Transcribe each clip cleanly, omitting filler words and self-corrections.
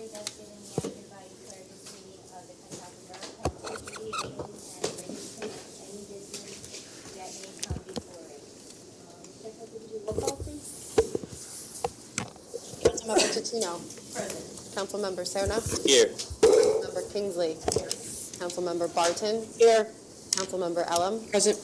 authority that's given me after by courtesy of the Conshohocken Borough Council to be open and ready to conduct any business that may come before it. Check out the roll call, please. Councilmember Tutino. Present. Councilmember Serna. Here. Councilmember Kingsley. Councilmember Barton. Here. Councilmember Elam. Present.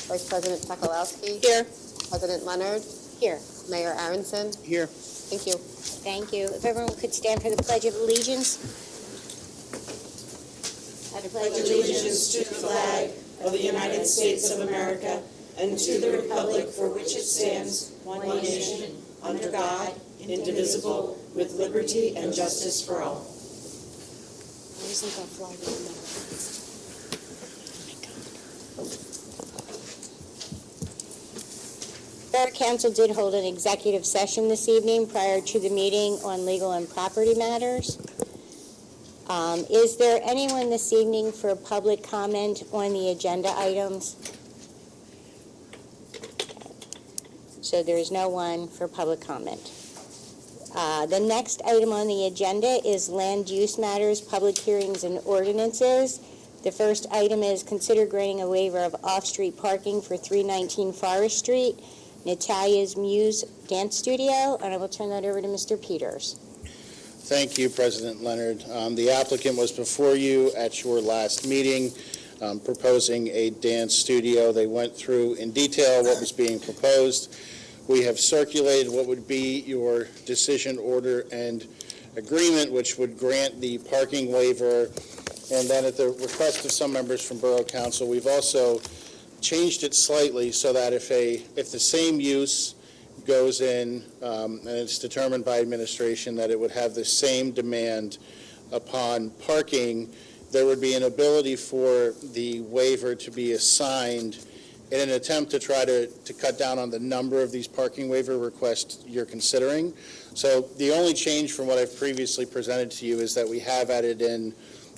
Vice President Sokolowski. Here. President Leonard. Here. Mayor Aronson. Here. Thank you. Thank you. If everyone could stand for the Pledge of Allegiance. I pledge Allegiance to the flag of the United States of America and to the republic for which it stands, one nation, under God, indivisible, with liberty and justice for all. Why isn't that flag in there? Borough Council did hold an executive session this evening prior to the meeting on legal and property matters. Is there anyone this evening for public comment on the agenda items? So there is no one for public comment. The next item on the agenda is land use matters, public hearings, and ordinances. The first item is consider granting a waiver of off-street parking for 319 Forest Street, Natalia's Muse Dance Studio, and I will turn that over to Mr. Peters. Thank you, President Leonard. The applicant was before you at your last meeting proposing a dance studio. They went through in detail what was being proposed. We have circulated what would be your decision, order, and agreement, which would grant the parking waiver. And then at the request of some members from Borough Council, we've also changed it slightly so that if the same use goes in and it's determined by administration that it would have the same demand upon parking, there would be an ability for the waiver to be assigned in an attempt to try to cut down on the number of these parking waiver requests you're considering. So the only change from what I've previously presented to you is that we have added in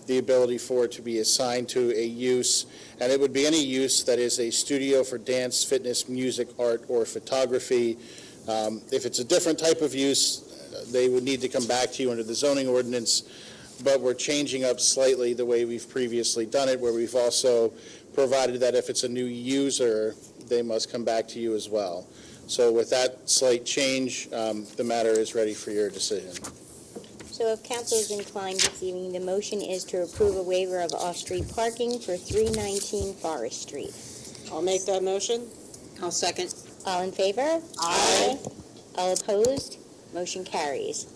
the ability for it to be assigned to a use, and it would be any use that is a studio for dance, fitness, music, art, or photography. If it's a different type of use, they would need to come back to you under the zoning ordinance, but we're changing up slightly the way we've previously done it, where we've also provided that if it's a new user, they must come back to you as well. So with that slight change, the matter is ready for your decision. So if council is inclined this evening, the motion is to approve a waiver of off-street parking for 319 Forest Street. I'll make that motion. I'll second. All in favor? Aye. All opposed? Motion carries.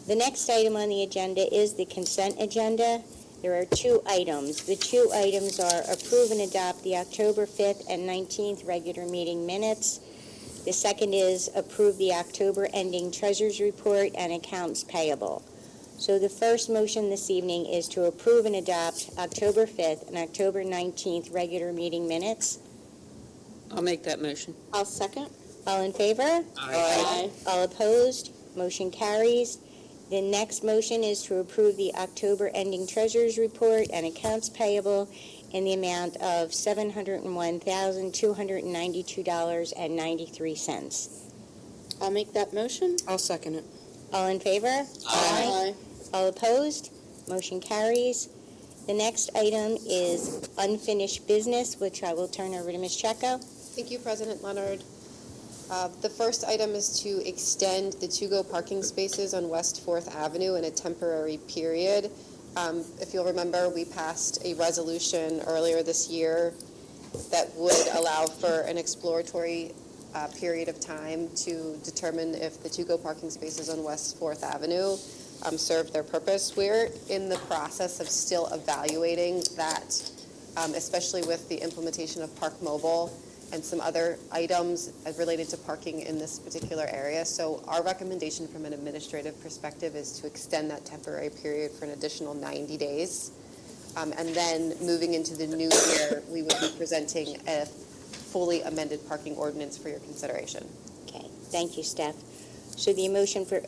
The next item on the agenda is the consent agenda. There are two items. The two items are approve and adopt the October 5th and 19th regular meeting minutes. The second is approve the October ending treasurer's report and accounts payable. So the first motion this evening is to approve and adopt October 5th and October 19th regular meeting minutes. I'll make that motion. I'll second. All in favor? Aye. All opposed? Motion carries. The next motion is to approve the October ending treasurer's report and accounts payable in the amount of $701,292.93. I'll make that motion. I'll second it. All in favor? Aye. All opposed? Motion carries. The next item is unfinished business, which I will turn over to Ms. Checo. Thank you, President Leonard. The first item is to extend the to-go parking spaces on West 4th Avenue in a temporary period. If you'll remember, we passed a resolution earlier this year that would allow for an exploratory period of time to determine if the to-go parking spaces on West 4th Avenue serve their purpose. We're in the process of still evaluating that, especially with the implementation of Park Mobile and some other items related to parking in this particular area. So our recommendation from an administrative perspective is to extend that temporary period for an additional 90 days. And then moving into the new year, we would be presenting a fully amended parking ordinance for your consideration. Okay, thank you, Steph. So the motion for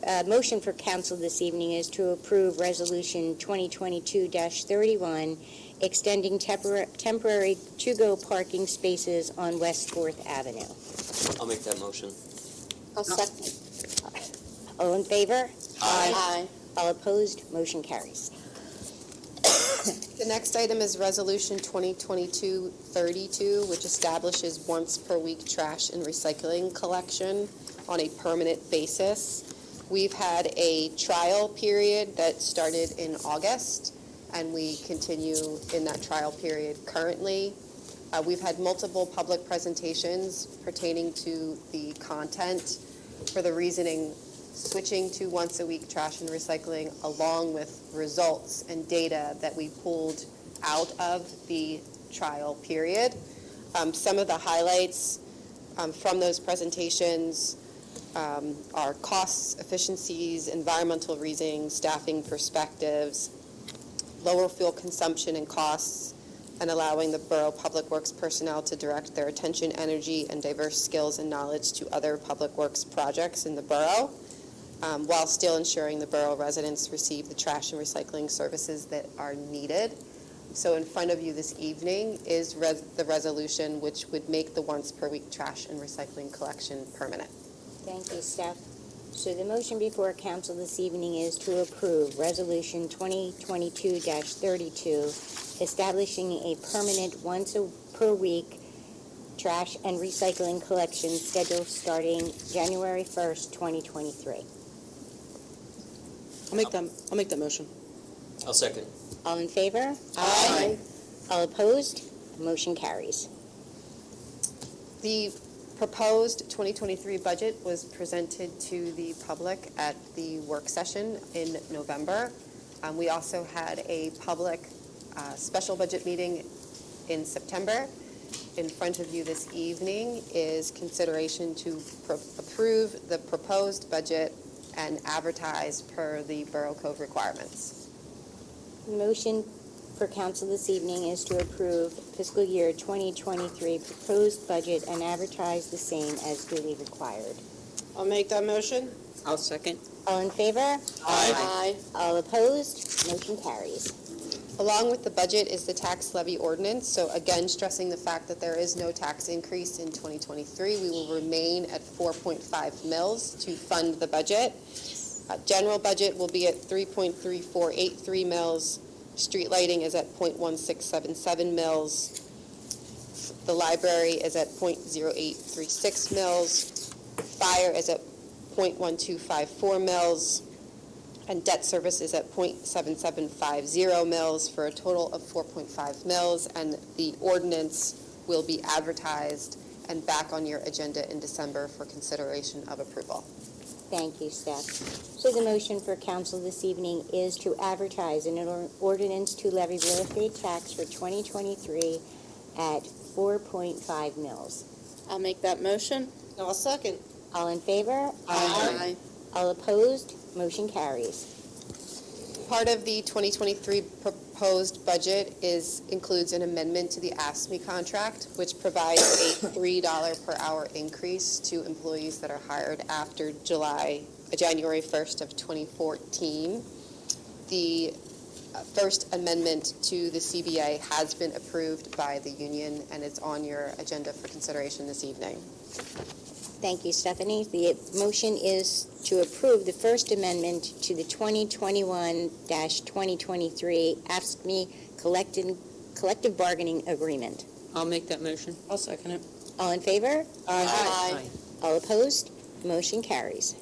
council this evening is to approve Resolution 2022-31, extending temporary to-go parking spaces on West 4th Avenue. I'll make that motion. I'll second. All in favor? Aye. All opposed, motion carries. The next item is Resolution 2022-32, which establishes once per week trash and recycling collection on a permanent basis. We've had a trial period that started in August, and we continue in that trial period currently. We've had multiple public presentations pertaining to the content for the reasoning switching to once a week trash and recycling, along with results and data that we pulled out of the trial period. Some of the highlights from those presentations are costs, efficiencies, environmental reasons, staffing perspectives, lower fuel consumption and costs, and allowing the Borough Public Works personnel to direct their attention, energy, and diverse skills and knowledge to other public works projects in the borough, while still ensuring the borough residents receive the trash and recycling services that are needed. So in front of you this evening is the resolution which would make the once per week trash and recycling collection permanent. Thank you, Steph. So the motion before council this evening is to approve Resolution 2022-32, establishing a permanent per week trash and recycling collection schedule starting January 1st, 2023. I'll make that motion. I'll second. All in favor? Aye. All opposed? Motion carries. The proposed 2023 budget was presented to the public at the work session in November. We also had a public special budget meeting in September. In front of you this evening is consideration to approve the proposed budget and advertise per the Borough Code requirements. The motion for council this evening is to approve fiscal year 2023 proposed budget and advertise the same as duly required. I'll make that motion. I'll second. All in favor? Aye. All opposed? Motion carries. Along with the budget is the tax levy ordinance. So again, stressing the fact that there is no tax increase in 2023. We will remain at 4.5 mils to fund the budget. General budget will be at 3.3483 mils. Street lighting is at 0.1677 mils. The library is at 0.0836 mils. Fire is at 0.1254 mils. And debt service is at 0.7750 mils for a total of 4.5 mils. And the ordinance will be advertised and back on your agenda in December for consideration of approval. Thank you, Steph. So the motion for council this evening is to advertise an ordinance to levy real estate tax for 2023 at 4.5 mils. I'll make that motion. I'll second. All in favor? Aye. All opposed? Motion carries. Part of the 2023 proposed budget includes an amendment to the ASME contract, which provides a $3 per hour increase to employees that are hired after January 1st of 2014. The first amendment to the CBA has been approved by the union, and it's on your agenda for consideration this evening. Thank you, Stephanie. The motion is to approve the First Amendment to the 2021-2023 AFSCME collective bargaining agreement. I'll make that motion. I'll second it. All in favor? Aye. All opposed? Motion carries.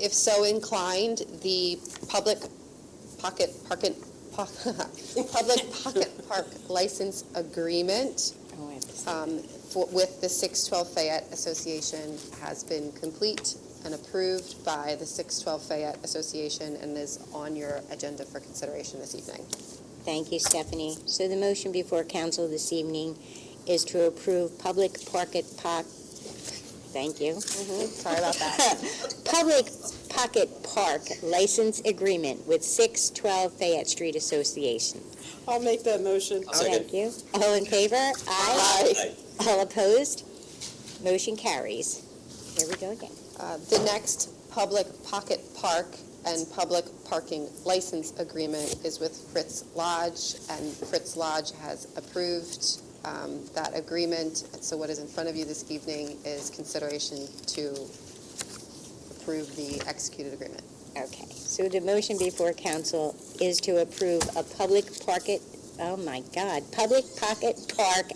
If so inclined, the public pocket park license agreement with the 612 Fayette Association has been complete and approved by the 612 Fayette Association and is on your agenda for consideration this evening. Thank you, Stephanie. So the motion before council this evening is to approve public pocket park. Thank you. Sorry about that. Public pocket park license agreement with 612 Fayette Street Association. I'll make that motion. I'll second. Thank you. All in favor? Aye. All opposed? Motion carries. Here we go again. The next public pocket park and public parking license agreement is with Fritz Lodge, and Fritz Lodge has approved that agreement. So what is in front of you this evening is consideration to approve the executed agreement. Okay, so the motion before council is to approve a public pocket park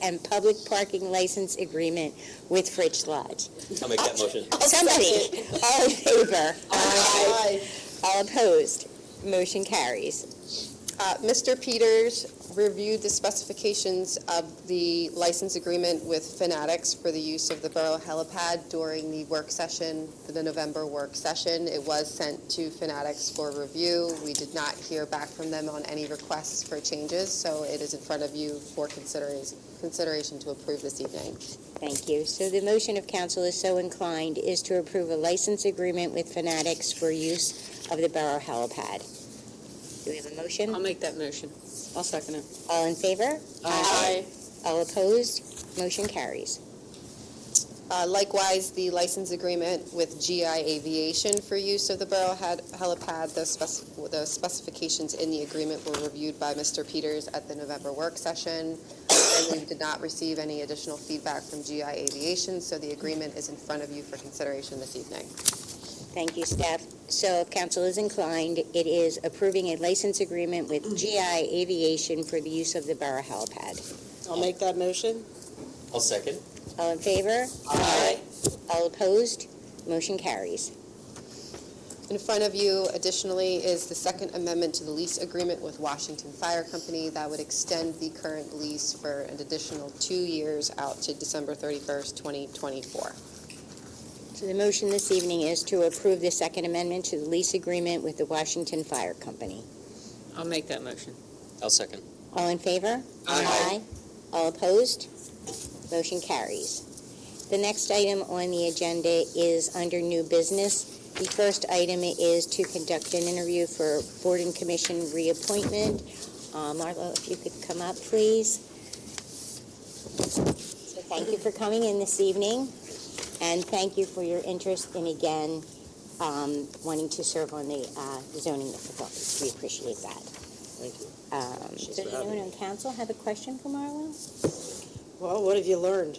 and public parking license agreement with Fritz Lodge. I'll make that motion. Somebody, all in favor? Aye. All opposed? Motion carries. Mr. Peters reviewed the specifications of the license agreement with Fanatics for the use of the Borough helipad during the work session, the November work session. It was sent to Fanatics for review. We did not hear back from them on any requests for changes, so it is in front of you for consideration to approve this evening. Thank you. So the motion of council is so inclined is to approve a license agreement with Fanatics for use of the Borough helipad. Do we have a motion? I'll make that motion. I'll second it. All in favor? Aye. All opposed? Motion carries. Likewise, the license agreement with GI Aviation for use of the Borough helipad, the specifications in the agreement were reviewed by Mr. Peters at the November work session, and we did not receive any additional feedback from GI Aviation, so the agreement is in front of you for consideration this evening. Thank you, Steph. So if council is inclined, it is approving a license agreement with GI Aviation for the use of the Borough helipad. I'll make that motion. I'll second. All in favor? Aye. All opposed? Motion carries. In front of you, additionally, is the second amendment to the lease agreement with Washington Fire Company that would extend the current lease for an additional 2 years out to December 31st, 2024. So the motion this evening is to approve the second amendment to the lease agreement with the Washington Fire Company. I'll make that motion. I'll second. All in favor? Aye. All opposed? Motion carries. The next item on the agenda is under new business. The first item is to conduct an interview for Board and Commission reappointment. Marlo, if you could come up, please. So thank you for coming in this evening, and thank you for your interest in, again, wanting to serve on the zoning difficulties. We appreciate that. Thank you. Does anyone on council have a question for Marlo? Well, what have you learned?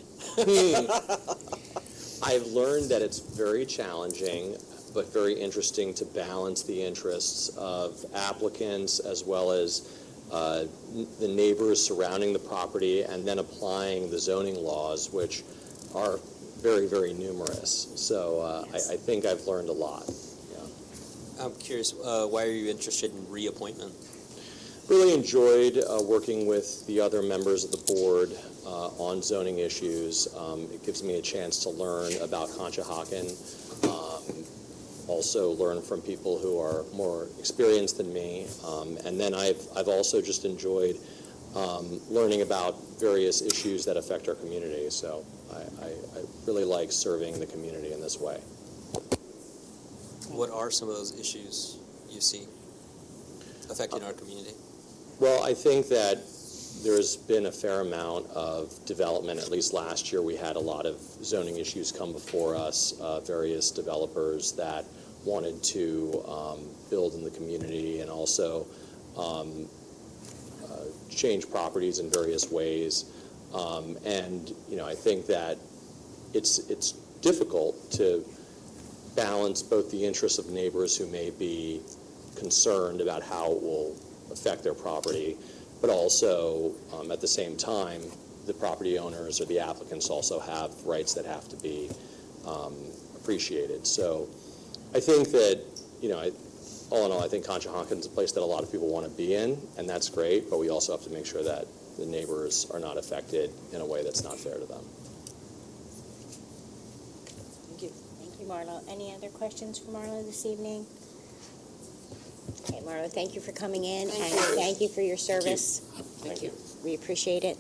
I've learned that it's very challenging, but very interesting to balance the interests of applicants as well as the neighbors surrounding the property, and then applying the zoning laws, which are very, very numerous. So I think I've learned a lot. I'm curious, why are you interested in reappointment? Really enjoyed working with the other members of the board on zoning issues. It gives me a chance to learn about Conshohocken, also learn from people who are more experienced than me, and then I've also just enjoyed learning about various issues that affect our community. So I really like serving the community in this way. What are some of those issues you see affecting our community? Well, I think that there's been a fair amount of development. At least last year, we had a lot of zoning issues come before us, various developers that wanted to build in the community and also change properties in various ways. And, you know, I think that it's difficult to balance both the interests of neighbors who may be concerned about how it will affect their property, but also at the same time, the property owners or the applicants also have rights that have to be appreciated. So I think that, you know, all in all, I think Conshohocken is a place that a lot of people want to be in, and that's great, but we also have to make sure that the neighbors are not affected in a way that's not fair to them. Thank you. Thank you, Marlo. Any other questions for Marlo this evening? Okay, Marlo, thank you for coming in, and thank you for your service. Thank you. We appreciate it.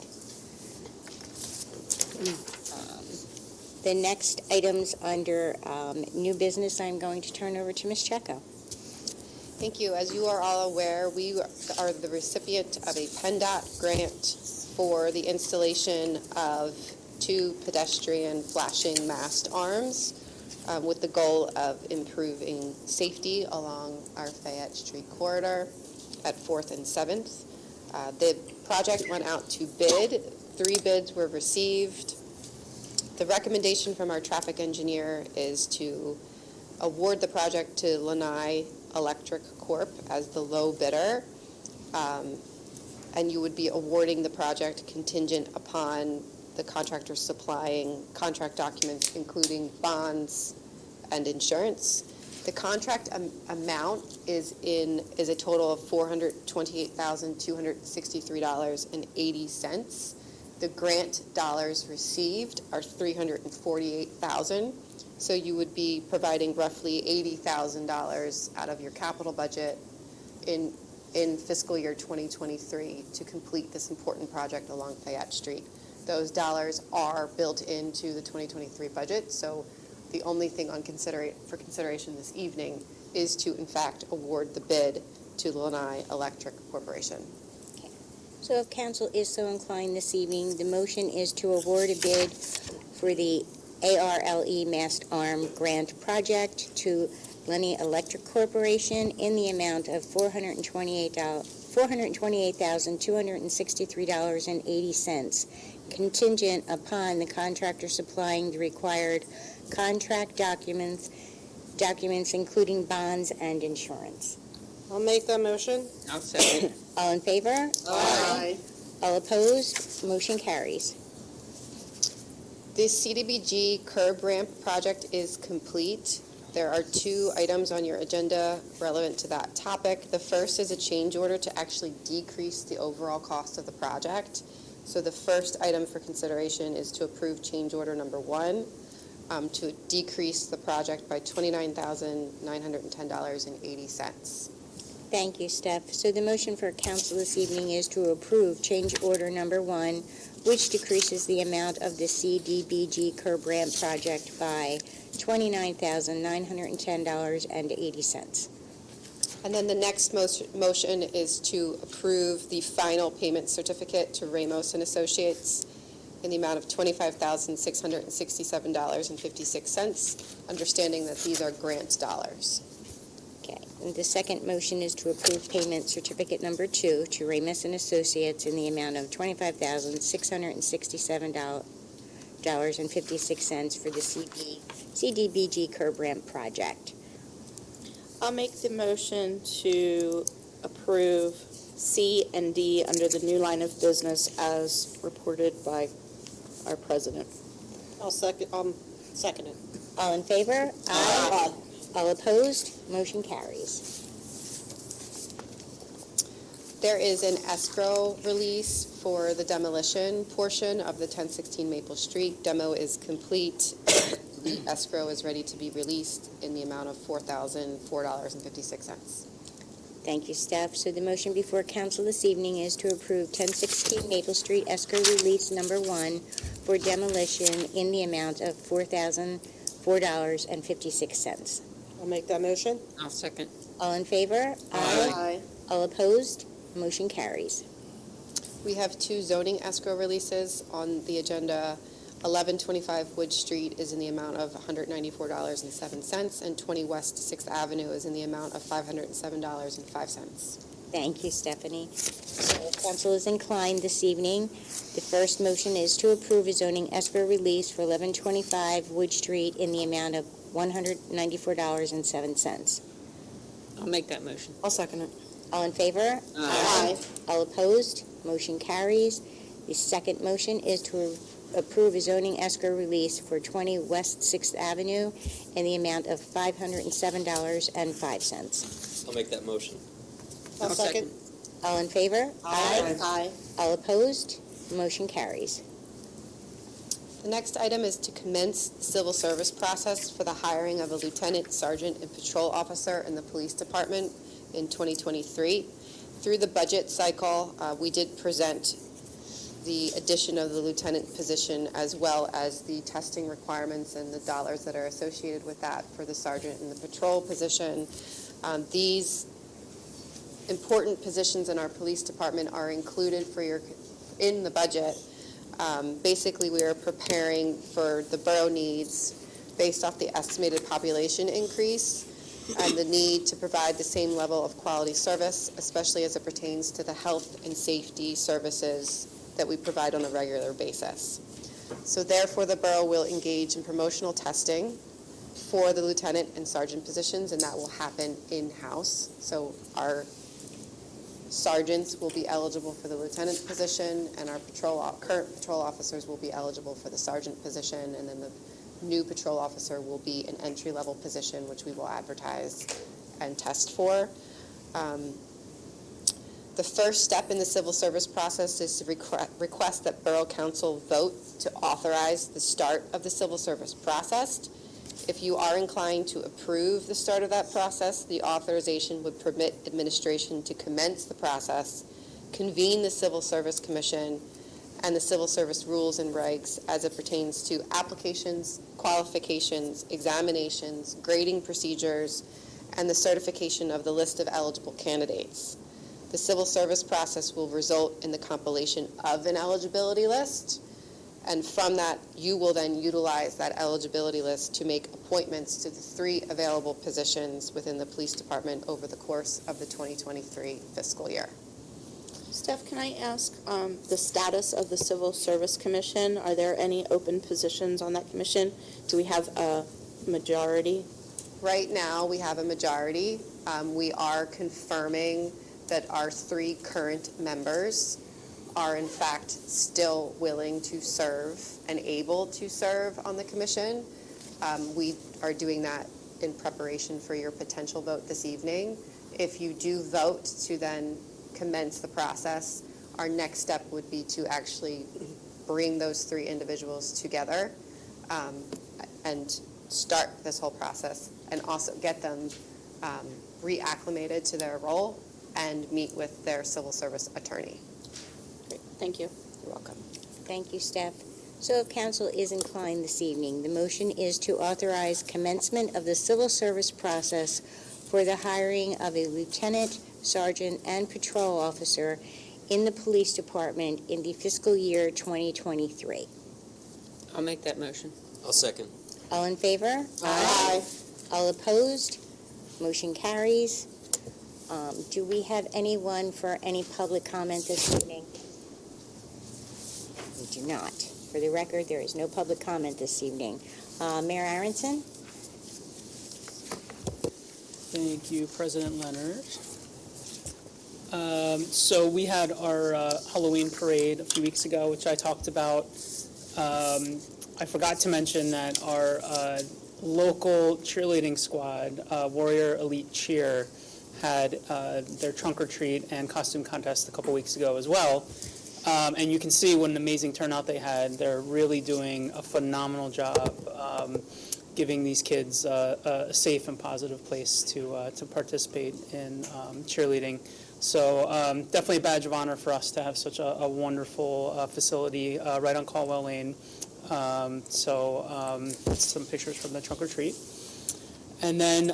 The next items under new business, I'm going to turn over to Ms. Checo. Thank you. As you are all aware, we are the recipient of a PennDOT grant for the installation of 2 pedestrian flashing mast arms with the goal of improving safety along our Fayette Street corridor at 4th and 7th. The project went out to bid. 3 bids were received. The recommendation from our traffic engineer is to award the project to Lanai Electric Corp. As the low bidder. And you would be awarding the project contingent upon the contractor supplying contract documents, including bonds and insurance. The contract amount is a total of $428,263.80. The grant dollars received are $348,000. So you would be providing roughly $80,000 out of your capital budget in fiscal year 2023 to complete this important project along Fayette Street. Those dollars are built into the 2023 budget, so the only thing for consideration this evening is to, in fact, award the bid to Lanai Electric Corporation. So if council is so inclined this evening, the motion is to award a bid for the ARLE Mast Arm Grant Project to Lenny Electric Corporation in the amount of $428,263.80, contingent upon the contractor supplying the required contract documents including bonds and insurance. I'll make that motion. I'll second. All in favor? Aye. All opposed? Motion carries. The CDBG curb ramp project is complete. There are 2 items on your agenda relevant to that topic. The first is a change order to actually decrease the overall cost of the project. So the first item for consideration is to approve change order number 1 to decrease the project by $29,910.80. Thank you, Steph. So the motion for council this evening is to approve change order number 1, which decreases the amount of the CDBG curb ramp project by $29,910.80. And then the next motion is to approve the final payment certificate to Ramos and Associates in the amount of $25,667.56, understanding that these are grant dollars. Okay. And the second motion is to approve payment certificate number 2 to Ramos and Associates in the amount of $25,667.56 for the CDBG curb ramp project. I'll make the motion to approve C and D under the new line of business as reported by our president. I'll second it. All in favor? Aye. All opposed? Motion carries. There is an escrow release for the demolition portion of the 1016 Maple Street. Demo is complete. The escrow is ready to be released in the amount of $4,004.56. Thank you, Steph. So the motion before council this evening is to approve 1016 Maple Street escrow release number 1 for demolition in the amount of $4,004.56. I'll make that motion. I'll second. All in favor? Aye. All opposed? Motion carries. We have 2 zoning escrow releases on the agenda. 1125 Wood Street is in the amount of $194.07, and 20 West 6th Avenue is in the amount of $507.05. Thank you, Stephanie. So if council is inclined this evening, the first motion is to approve a zoning escrow release for 1125 Wood Street in the amount of $194.07. I'll make that motion. I'll second it. All in favor? Aye. All opposed? Motion carries. The second motion is to approve a zoning escrow release for 20 West 6th Avenue in the amount of $507.05. I'll make that motion. I'll second. All in favor? Aye. All opposed? Motion carries. The next item is to commence the civil service process for the hiring of a lieutenant, sergeant, and patrol officer in the police department in 2023. Through the budget cycle, we did present the addition of the lieutenant position as well as the testing requirements and the dollars that are associated with that for the sergeant and the patrol position. These important positions in our police department are included in the budget. Basically, we are preparing for the borough needs based off the estimated population increase and the need to provide the same level of quality service, especially as it pertains to the health and safety services that we provide on a regular basis. So therefore, the borough will engage in promotional testing for the lieutenant and sergeant positions, and that will happen in-house. So our sergeants will be eligible for the lieutenant position, and our current patrol officers will be eligible for the sergeant position, and then the new patrol officer will be an entry-level position, which we will advertise and test for. The first step in the civil service process is to request that Borough Council vote to authorize the start of the civil service process. If you are inclined to approve the start of that process, the authorization would permit administration to commence the process, convene the Civil Service Commission, and the civil service rules and regs as it pertains to applications, qualifications, examinations, grading procedures, and the certification of the list of eligible candidates. The civil service process will result in the compilation of an eligibility list, and from that, you will then utilize that eligibility list to make appointments to the 3 available positions within the police department over the course of the 2023 fiscal year. Steph, can I ask the status of the Civil Service Commission? Are there any open positions on that commission? Do we have a majority? Right now, we have a majority. We are confirming that our 3 current members are in fact still willing to serve and able to serve on the commission. We are doing that in preparation for your potential vote this evening. If you do vote to then commence the process, our next step would be to actually bring those 3 individuals together and start this whole process, and also get them reacclimated to their role and meet with their civil service attorney. Great, thank you. You're welcome. Thank you, Steph. So if council is inclined this evening, the motion is to authorize commencement of the civil service process for the hiring of a lieutenant, sergeant, and patrol officer in the police department in the fiscal year 2023. I'll make that motion. I'll second. All in favor? Aye. All opposed? Motion carries. Do we have anyone for any public comment this evening? We do not. For the record, there is no public comment this evening. Mayor Aronson? Thank you, President Leonard. So we had our Halloween parade a few weeks ago, which I talked about. I forgot to mention that our local cheerleading squad, Warrior Elite Cheer, had their trunk or treat and costume contest a couple weeks ago as well. And you can see what an amazing turnout they had. They're really doing a phenomenal job giving these kids a safe and positive place to participate in cheerleading. So definitely a badge of honor for us to have such a wonderful facility right on Caldwell Lane. Some pictures from the trunk or treat. And then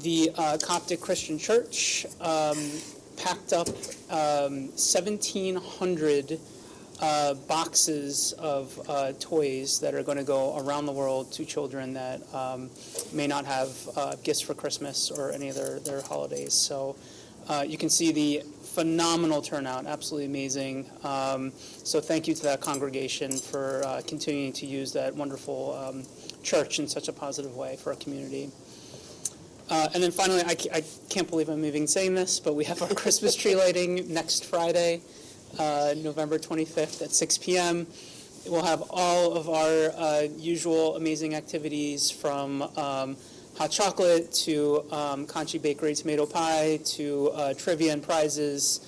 the Coptic Christian Church packed up 1,700 boxes of toys that are going to go around the world to children that may not have gifts for Christmas or any of their holidays. So you can see the phenomenal turnout, absolutely amazing. So thank you to that congregation for continuing to use that wonderful church in such a positive way for our community. And then finally, I can't believe I'm even saying this, but we have our Christmas tree lighting next Friday, November 25th at 6 p.m. We'll have all of our usual amazing activities from hot chocolate to Conchi Bakery tomato pie to trivia and prizes.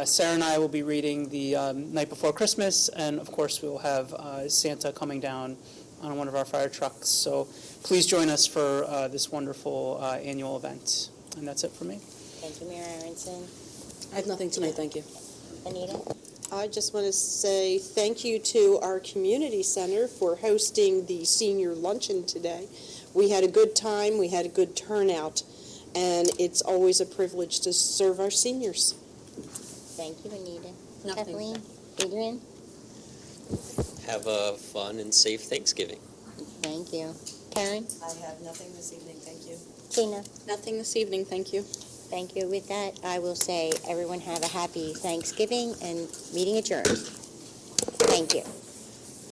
Sarah and I will be reading the night before Christmas, and of course we will have Santa coming down on one of our fire trucks. So please join us for this wonderful annual event. And that's it for me. Thank you, Mayor Aronson. I have nothing tonight, thank you. Anita? I just want to say thank you to our community center for hosting the senior luncheon today. We had a good time, we had a good turnout, and it's always a privilege to serve our seniors. Thank you, Anita. Nothing. Kathleen? Adrian? Have a fun and safe Thanksgiving. Thank you. Karen? I have nothing this evening, thank you. Tina? Nothing this evening, thank you. Thank you. With that, I will say everyone have a happy Thanksgiving and meeting adjourned. Thank you.